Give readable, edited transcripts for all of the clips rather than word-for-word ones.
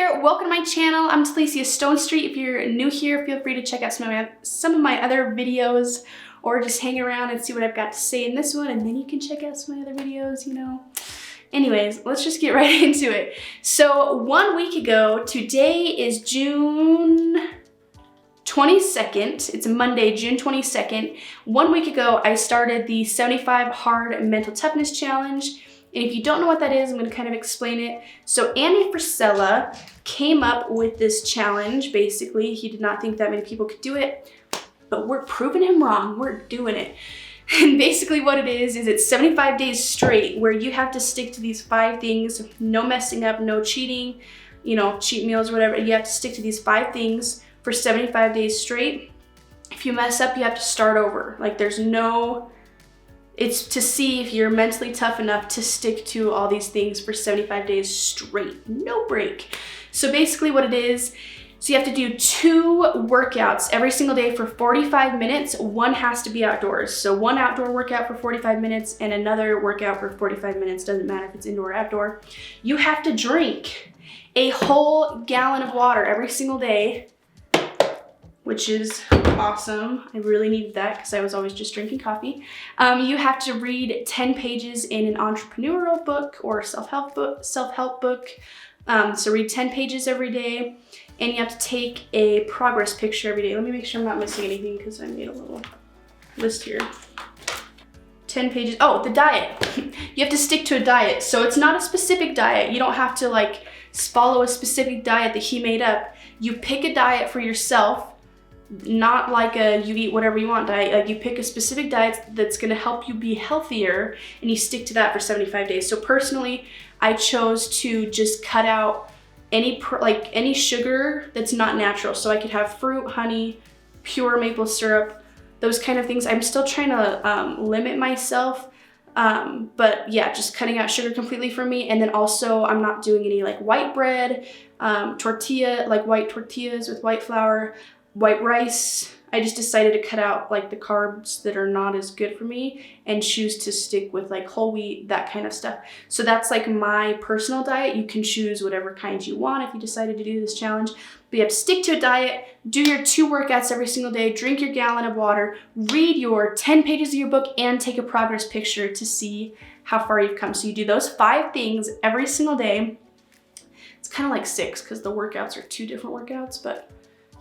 there, welcome to my channel. I'm Taleecia Stonestreet. If you're new here, feel free to check out some of my other videos or just hang around and see what I've got to say in this one, and then you can check out some of my other videos, you know. Anyways, let's just get right into it. So 1 week ago, today is June 22nd. It's Monday, June 22nd. 1 week ago, I started the 75 Hard Mental Toughness Challenge. And if you don't know what that is, I'm going to kind of explain it. So Andy Frisella came up with this challenge. Basically, he did not think that many people could do it, but we're proving him wrong. We're doing it. And basically what it is it's 75 days straight where you have to stick to these 5 things. No messing up, no cheating, you know, cheat meals or whatever. You have to stick to these 5 things for 75 days straight. If you mess up, you have to start over. Like it's to see if you're mentally tough enough to stick to all these things for 75 days straight, no break. So basically what it is, so you have to do 2 workouts every single day for 45 minutes. One has to be outdoors. So one outdoor workout for 45 minutes and another workout for 45 minutes. Doesn't matter if it's indoor or outdoor. You have to drink a whole gallon of water every single day, which is awesome. I really needed that because I was always just drinking coffee. You have to read 10 pages in an entrepreneurial book or self-help book. So read 10 pages every day, and you have to take a progress picture every day. Let me make sure I'm not missing anything because I made a little list here. 10 pages. Oh, the diet. You have to stick to a diet. So it's not a specific diet. You don't have to like follow a specific diet that he made up. You pick a diet for yourself. Not like a you eat whatever you want diet. Like you pick a specific diet that's going to help you be healthier, and you stick to that for 75 days. So personally, I chose to just cut out any sugar that's not natural. So I could have fruit, honey, pure maple syrup, those kind of things. I'm still trying to limit myself. But yeah, just cutting out sugar completely for me. And then also I'm not doing any like white bread, white tortillas with white flour, white rice. I just decided to cut out like the carbs that are not as good for me and choose to stick with like whole wheat, that kind of stuff. So that's like my personal diet. You can choose whatever kind you want if you decided to do this challenge, but you have to stick to a diet, do your 2 workouts every single day, drink your gallon of water, read your 10 pages of your book, and take a progress picture to see how far you've come. So you do those 5 things every single day. It's kind of like 6 because the workouts are 2 different workouts, but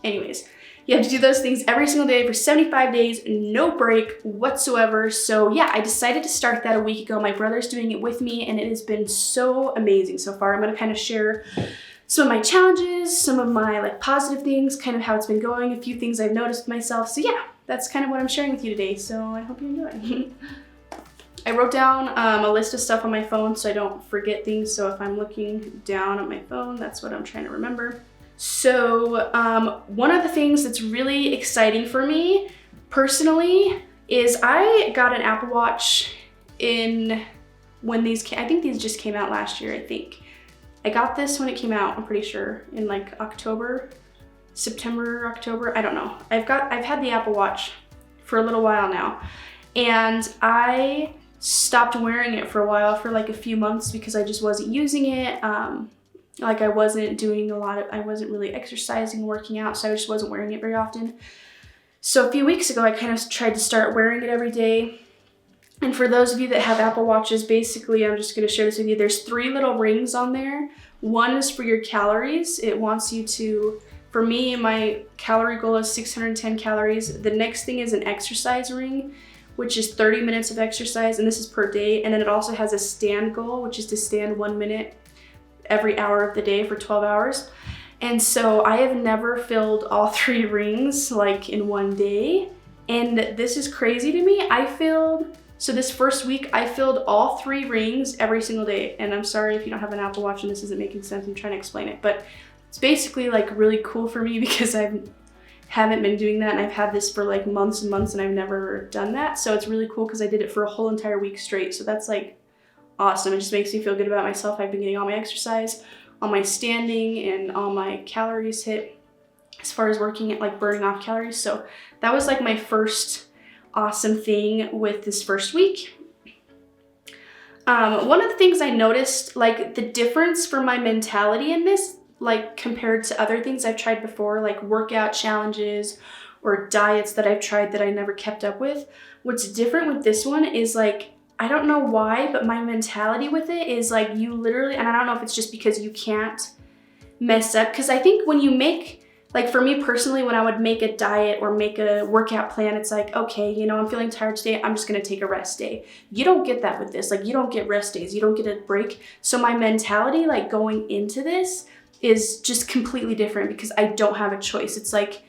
anyways, you have to do those things every single day for 75 days, no break whatsoever. So yeah, I decided to start that a week ago. My brother's doing it with me, and it has been so amazing so far. I'm gonna kind of share some of my challenges, some of my like positive things, kind of how it's been going, a few things I've noticed with myself. So yeah, that's kind of what I'm sharing with you today. So I hope you enjoy. I wrote down a list of stuff on my phone so I don't forget things. So if I'm looking down at my phone, that's what I'm trying to remember. So one of the things that's really exciting for me personally is I got an Apple Watch when these came. I think these just came out last year, I think. I got this when it came out, I'm pretty sure, in like September, October, I don't know. I've had the Apple Watch for a little while now, and I stopped wearing it for a while, for like a few months, because I just wasn't using it. Like I wasn't really exercising, working out, so I just wasn't wearing it very often. So a few weeks ago, I kind of tried to start wearing it every day. And for those of you that have Apple Watches, basically, I'm just gonna share this with you. There's 3 little rings on there. One is for your calories. It wants you to, for me, my calorie goal is 610 calories. The next thing is an exercise ring, which is 30 minutes of exercise, and this is per day. And then it also has a stand goal, which is to stand 1 minute every hour of the day for 12 hours. And so I have never filled all 3 rings like in one day. And this is crazy to me. So this first week, I filled all 3 rings every single day. And I'm sorry if you don't have an Apple Watch and this isn't making sense. I'm trying to explain it, but it's basically like really cool for me because I haven't been doing that. And I've had this for like months and months and I've never done that. So it's really cool because I did it for a whole entire week straight. So that's like awesome. It just makes me feel good about myself. I've been getting all my exercise, all my standing, and all my calories hit as far as working at like burning off calories. So that was like my first awesome thing with this first week. One of the things I noticed, like the difference for my mentality in this like compared to other things I've tried before, like workout challenges or diets that I've tried that I never kept up with. What's different with this one is like, I don't know why, but my mentality with it is like you literally, and I don't know if it's just because you can't mess up, because I think when you make, like for me personally, when I would make a diet or make a workout plan, it's like, okay, you know, I'm feeling tired today, I'm just gonna take a rest day. You don't get that with this. Like you don't get rest days, you don't get a break. So my mentality like going into this is just completely different because I don't have a choice. It's like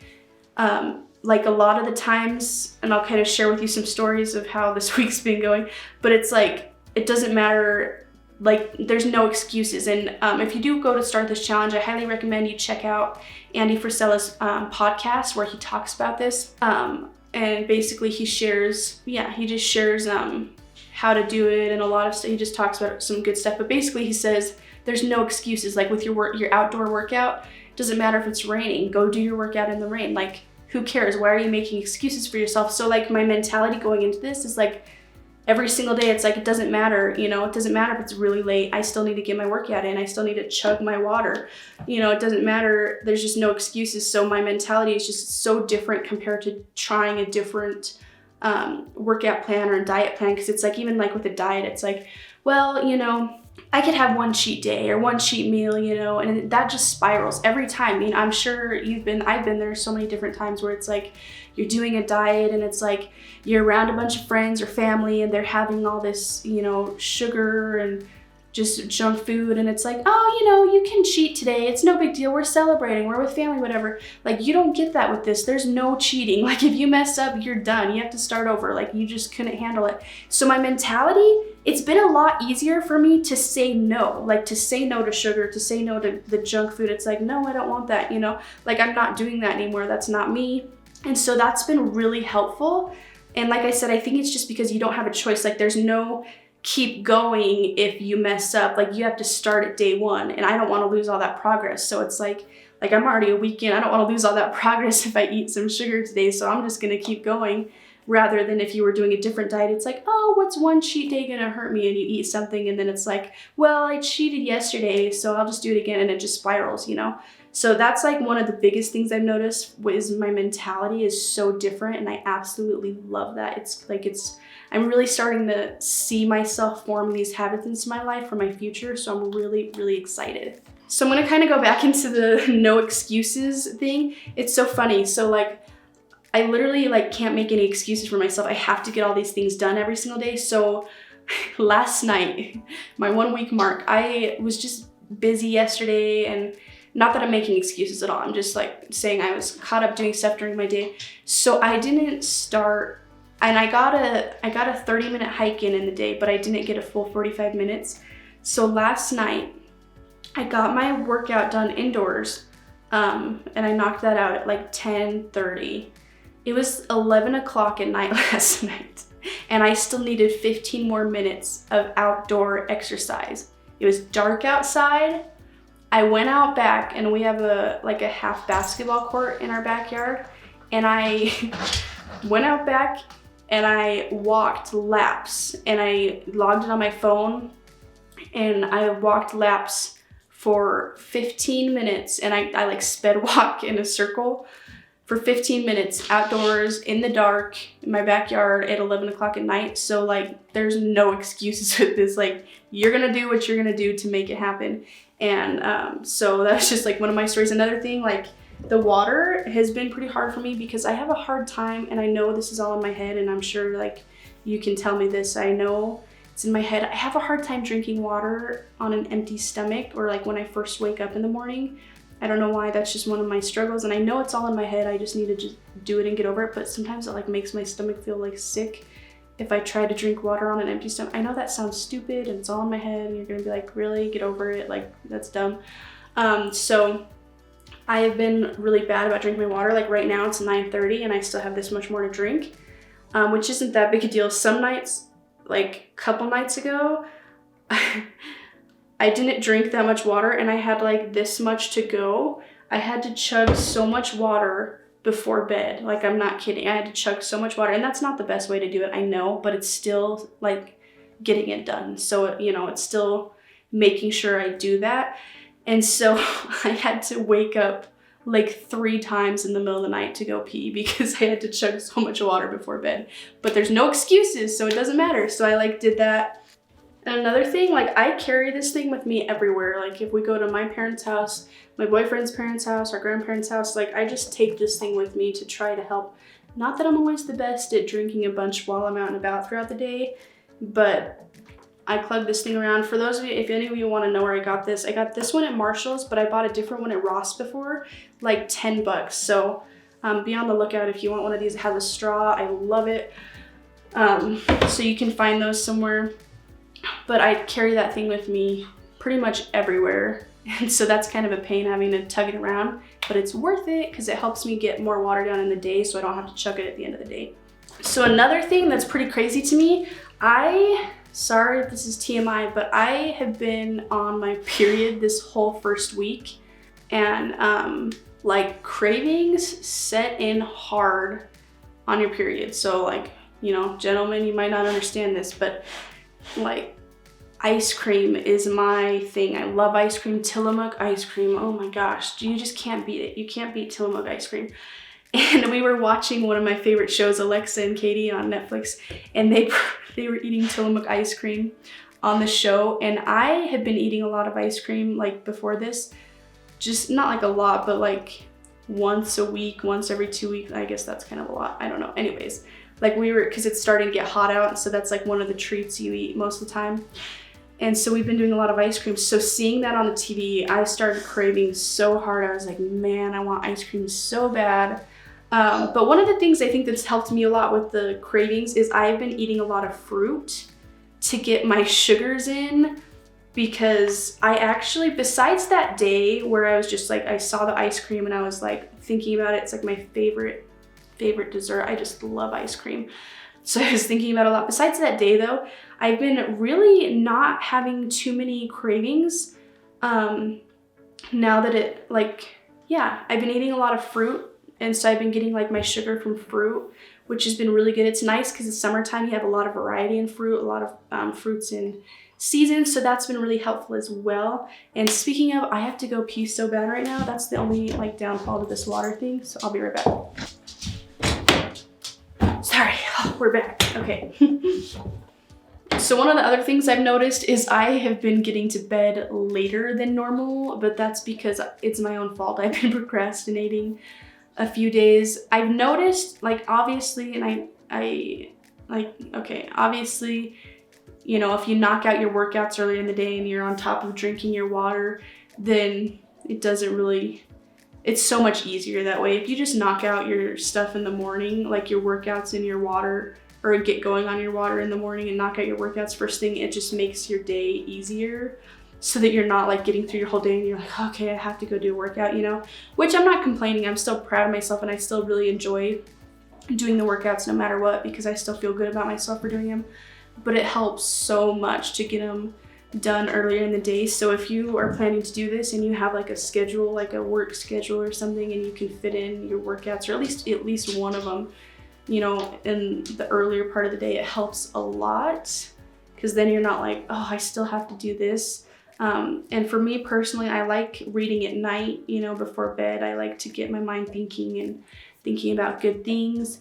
a lot of the times, and I'll kind of share with you some stories of how this week's been going, but it's like, it doesn't matter, like there's no excuses. And if you do go to start this challenge, I highly recommend you check out Andy Frisella's podcast where he talks about this. And basically he shares, he just shares how to do it and a lot of stuff. He just talks about some good stuff, but basically he says there's no excuses. Like with your outdoor workout, doesn't matter if it's raining, go do your workout in the rain. Like who cares? Why are you making excuses for yourself? So like my mentality going into this is like, every single day, it's like, it doesn't matter, you know, it doesn't matter if it's really late. I still need to get my workout in. I still need to chug my water. You know, it doesn't matter. There's just no excuses. So my mentality is just so different compared to trying a different workout plan or diet plan. Cause it's like, even like with a diet, it's like, well, you know, I could have one cheat day or one cheat meal, you know, and that just spirals every time. I mean, I'm sure I've been there so many different times where it's like, you're doing a diet and it's like, you're around a bunch of friends or family and they're having all this, you know, sugar and just junk food. And it's like, oh, you know, you can cheat today. It's no big deal. We're celebrating. We're with family, whatever. Like you don't get that with this. There's no cheating. Like if you mess up, you're done. You have to start over. Like you just couldn't handle it. So my mentality, it's been a lot easier for me to say no, like to say no to sugar, to say no to the junk food. It's like, no, I don't want that. You know, like I'm not doing that anymore. That's not me. And so that's been really helpful. And like I said, I think it's just because you don't have a choice. Like there's no keep going if you mess up. Like you have to start at day one, and I don't want to lose all that progress. So it's like I'm already a week in. I don't want to lose all that progress if I eat some sugar today. So I'm just going to keep going, rather than if you were doing a different diet, it's like, oh, what's one cheat day going to hurt me? And you eat something and then it's like, well, I cheated yesterday, so I'll just do it again. And it just spirals, you know? So that's like one of the biggest things I've noticed is my mentality is so different, and I absolutely love that. I'm really starting to see myself form these habits into my life for my future, so I'm really, really excited. So I'm gonna kind of go back into the no excuses thing. It's so funny. So like, I literally like can't make any excuses for myself. I have to get all these things done every single day. So last night, my 1 week mark, I was just busy yesterday, and not that I'm making excuses at all. I'm just like saying I was caught up doing stuff during my day. So I didn't start, and I got a 30-minute hike in the day, but I didn't get a full 45 minutes. So last night I got my workout done indoors, and I knocked that out at like 10:30. It was 11 o'clock at night last night, and I still needed 15 more minutes of outdoor exercise. It was dark outside. I went out back, and we have a half basketball court in our backyard, and I went out back and I walked laps, and I logged it on my phone, and I walked laps for 15 minutes, and I like sped walk in a circle for 15 minutes outdoors in the dark in my backyard at 11 o'clock at night. So like, there's no excuses with this. Like, you're gonna do what you're gonna do to make it happen. And so that's just like one of my stories. Another thing, like the water has been pretty hard for me because I have a hard time, and I know this is all in my head, and I'm sure like you can tell me this. I know it's in my head. I have a hard time drinking water on an empty stomach, or like when I first wake up in the morning. I don't know why, that's just one of my struggles, and I know it's all in my head. I just need to just do it and get over it, but sometimes it like makes my stomach feel like sick if I try to drink water on an empty stomach. I know that sounds stupid and it's all in my head, and you're gonna be like, really? Get over it, like that's dumb. So I have been really bad about drinking my water. Like right now it's 9:30 and I still have this much more to drink, which isn't that big a deal. Some nights, like a couple nights ago, I didn't drink that much water, and I had like this much to go. I had to chug so much water before bed. Like, I'm not kidding. I had to chug so much water, and that's not the best way to do it, I know, but it's still like getting it done. So, you know, it's still making sure I do that. And so I had to wake up like 3 times in the middle of the night to go pee because I had to chug so much water before bed. But there's no excuses, so it doesn't matter. So I like did that. And another thing, like I carry this thing with me everywhere. Like if we go to my parents' house, my boyfriend's parents' house, our grandparents' house, like I just take this thing with me to try to help. Not that I'm always the best at drinking a bunch while I'm out and about throughout the day, but I plug this thing around. For those of you, if any of you want to know where I got this one at Marshall's, but I bought a different one at Ross before, like $10. So be on the lookout if you want one of these. It has a straw. I love it. So you can find those somewhere. But I carry that thing with me pretty much everywhere. And so that's kind of a pain having to tug it around, but it's worth it because it helps me get more water down in the day so I don't have to chug it at the end of the day. So another thing that's pretty crazy to me, sorry if this is TMI, but I have been on my period this whole first week, and like cravings set in hard on your period. So like, you know, gentlemen, you might not understand this, but like ice cream is my thing. I love ice cream, Tillamook ice cream. Oh my gosh, you just can't beat it. You can't beat Tillamook ice cream. And we were watching one of my favorite shows, Alexa and Katie, on Netflix, and they were eating Tillamook ice cream on the show. And I had been eating a lot of ice cream like before this, just not like a lot, but like once a week, once every 2 weeks. I guess that's kind of a lot. I don't know. Anyways, like because it's starting to get hot out, so that's like one of the treats you eat most of the time. And so we've been doing a lot of ice cream. So seeing that on the TV, I started craving so hard. I was like, man, I want ice cream so bad. But one of the things I think that's helped me a lot with the cravings is I've been eating a lot of fruit to get my sugars in, because I actually, besides that day where I was just like, I saw the ice cream and I was like thinking about it, it's like my favorite dessert. I just love ice cream. So I was thinking about it a lot. Besides that day though, I've been really not having too many cravings. Now that I've been eating a lot of fruit, and so I've been getting like my sugar from fruit, which has been really good. It's nice because it's summertime, you have a lot of variety in fruit, a lot of fruits in season, so that's been really helpful as well. And speaking of, I have to go pee so bad right now. That's the only like downfall to this water thing, so I'll be right back. Sorry, we're back. Okay. So one of the other things I've noticed is I have been getting to bed later than normal, but that's because it's my own fault. I've been procrastinating a few days. I've noticed, like, obviously, and obviously, you know, if you knock out your workouts earlier in the day and you're on top of drinking your water, then it doesn't really, it's so much easier that way. If you just knock out your stuff in the morning, like your workouts and your water, or get going on your water in the morning and knock out your workouts first thing, it just makes your day easier, so that you're not like getting through your whole day and you're like, okay, I have to go do a workout, you know? Which I'm not complaining. I'm still proud of myself and I still really enjoy doing the workouts no matter what, because I still feel good about myself for doing them. But it helps so much to get them done earlier in the day. So if you are planning to do this and you have like a schedule, like a work schedule or something, and you can fit in your workouts, or at least one of them, you know, in the earlier part of the day, it helps a lot, because then you're not like, oh, I still have to do this. And for me personally, I like reading at night, you know, before bed. I like to get my mind thinking about good things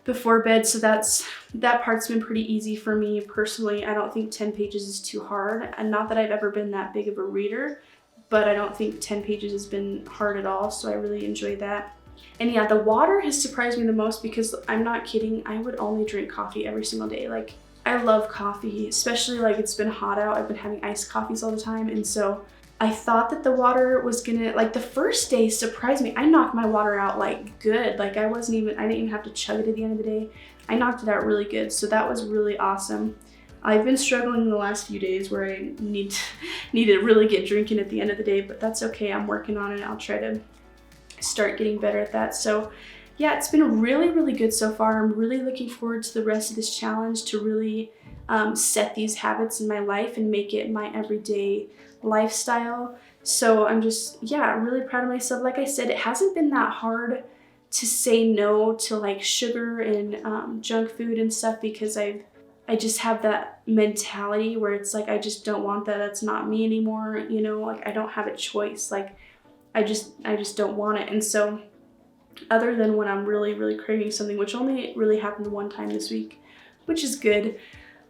before bed. So that part's been pretty easy for me personally. I don't think 10 pages is too hard. And not that I've ever been that big of a reader, but I don't think 10 pages has been hard at all. So I really enjoy that. And yeah, the water has surprised me the most, because I'm not kidding, I would only drink coffee every single day. Like, I love coffee, especially like it's been hot out. I've been having iced coffees all the time. And so I thought that the water was gonna, like the first day surprised me. I knocked my water out like good. Like I didn't even have to chug it at the end of the day. I knocked it out really good. So that was really awesome. I've been struggling in the last few days where I need to really get drinking at the end of the day, but that's okay. I'm working on it. I'll try to start getting better at that. So yeah, it's been really, really good so far. I'm really looking forward to the rest of this challenge to really set these habits in my life and make it my everyday lifestyle. So I'm just, yeah, really proud of myself. Like I said, it hasn't been that hard to say no to like sugar and junk food and stuff, because I've I just have that mentality where it's like, I just don't want that. That's not me anymore. You know, like I don't have a choice. Like I just don't want it. And so other than when I'm really, really craving something, which only really happened one time this week, which is good.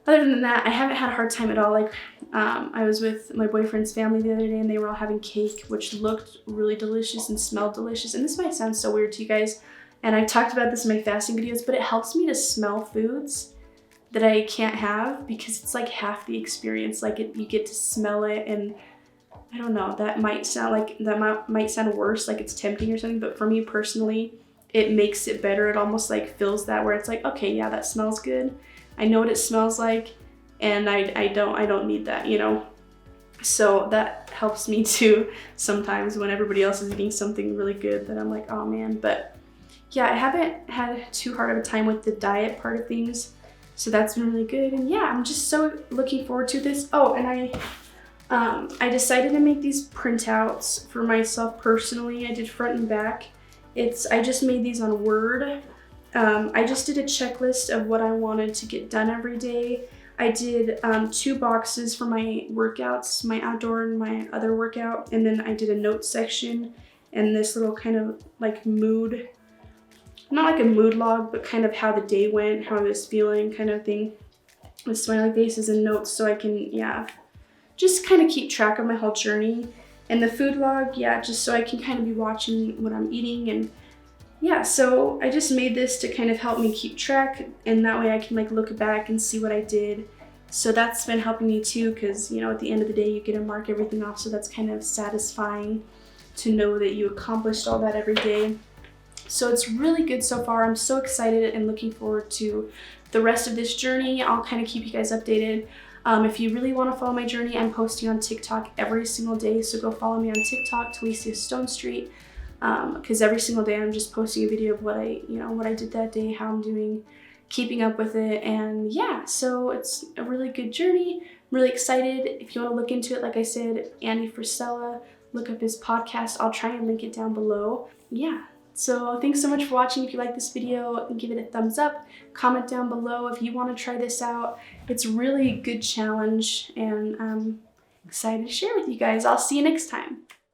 Other than that, I haven't had a hard time at all. Like I was with my boyfriend's family the other day and they were all having cake, which looked really delicious and smelled delicious. And this might sound so weird to you guys. And I've talked about this in my fasting videos, but it helps me to smell foods that I can't have because it's like half the experience. Like you get to smell it, and I don't know, that might sound worse, like it's tempting or something, but for me personally, it makes it better. It almost like fills that where it's like, okay, yeah, that smells good. I know what it smells like, and I don't need that, you know? So that helps me too sometimes when everybody else is eating something really good that I'm like, oh man. But yeah, I haven't had too hard of a time with the diet part of things. So that's been really good. And yeah, I'm just so looking forward to this. Oh, and I decided to make these printouts for myself personally. I did front and back. I just made these on Word. I just did a checklist of what I wanted to get done every day. I did 2 boxes for my workouts, my outdoor and my other workout. And then I did a notes section and this little kind of like mood, not like a mood log, but kind of how the day went, how I was feeling kind of thing, with smiley faces and notes, so I can, yeah, just kind of keep track of my whole journey. And the food log, yeah, just so I can kind of be watching what I'm eating. And yeah, so I just made this to kind of help me keep track, and that way I can like look back and see what I did. So that's been helping me too, because you know, at the end of the day you get to mark everything off, so that's kind of satisfying to know that you accomplished all that every day. So it's really good so far. I'm so excited and looking forward to the rest of this journey. I'll kind of keep you guys updated. If you really want to follow my journey, I'm posting on TikTok every single day. So go follow me on TikTok, Taleecia Stonestreet, because every single day I'm just posting a video of what I did that day, how I'm doing, keeping up with it. And yeah, so it's a really good journey. I'm really excited. If you want to look into it, like I said, Andy Frisella, look up his podcast. I'll try and link it down below. Yeah. So thanks so much for watching. If you like this video, give it a thumbs up. Comment down below if you want to try this out. It's really a good challenge, and I'm excited to share with you guys. I'll see you next time.